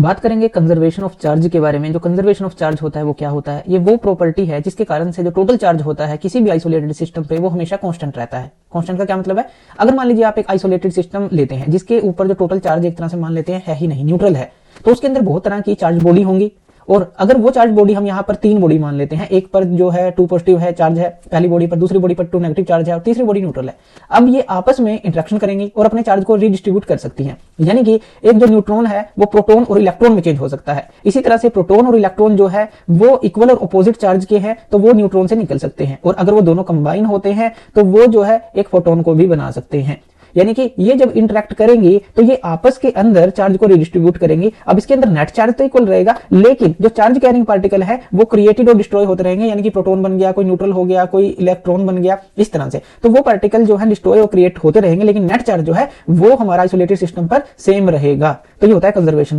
बात करेंगे conservation of charge के बारे में। जो कंजर्वेशन ऑफ चार्ज होता है वो क्या होता है? ये वो प्रॉपर्टी है जिसके कारण से जो टोटल चार्ज होता है किसी भी आइसोलेटेड सिस्टम पे वो हमेशा कांस्टेंट रहता है। कांस्टेंट का क्या मतलब है? अगर मान लीजिए आप एक आइसोलेटेड सिस्टम लेते हैं जिसके ऊपर जो टोटल चार्ज एक तरह से मान लेते हैं है ही नहीं, न्यूट्रल है, तो उसके अंदर बहुत तरह की चार्ज बॉडी होंगी। और अगर वो चार्ज बॉडी हम यहाँ पर 3 बॉडी मान लेते हैं, एक पर जो है 2 पॉजिटिव है चार्ज है पहली बॉडी पर, दूसरी बॉडी पर 2 नेगेटिव चार्ज है और तीसरी बॉडी न्यूट्रल है। अब ये आपस में इंटरेक्शन करेंगी और अपने चार्ज को रिडिस्ट्रीब्यूट कर सकती हैं। यानी कि एक जो न्यूट्रॉन है वो प्रोटॉन और इलेक्ट्रॉन में चेंज हो सकता है। इसी तरह से प्रोटॉन और इलेक्ट्रॉन जो है वो इक्वल और अपोजिट चार्ज के हैं, तो वो न्यूट्रॉन से निकल सकते हैं। और अगर वो दोनों कंबाइन होते हैं तो वो जो है एक फोटोन को भी बना सकते हैं। यानी कि ये जब इंटरेक्ट करेंगी तो ये आपस के अंदर चार्ज को रिडिस्ट्रीब्यूट करेंगी। अब इसके अंदर नेट चार्ज तो इक्वल रहेगा, लेकिन जो चार्ज कैरिंग पार्टिकल है वो क्रिएटेड और डिस्ट्रॉय होते रहेंगे। यानी कि प्रोटॉन बन गया, कोई न्यूट्रल हो गया, कोई इलेक्ट्रॉन बन गया, इस तरह से। तो वो पार्टिकल जो है डिस्ट्रॉय और क्रिएट होते रहेंगे, लेकिन नेट चार्ज जो है वो हमारा आइसोलेटेड सिस्टम पर सेम रहेगा। तो ये होता है कंजर्वेशन ऑफ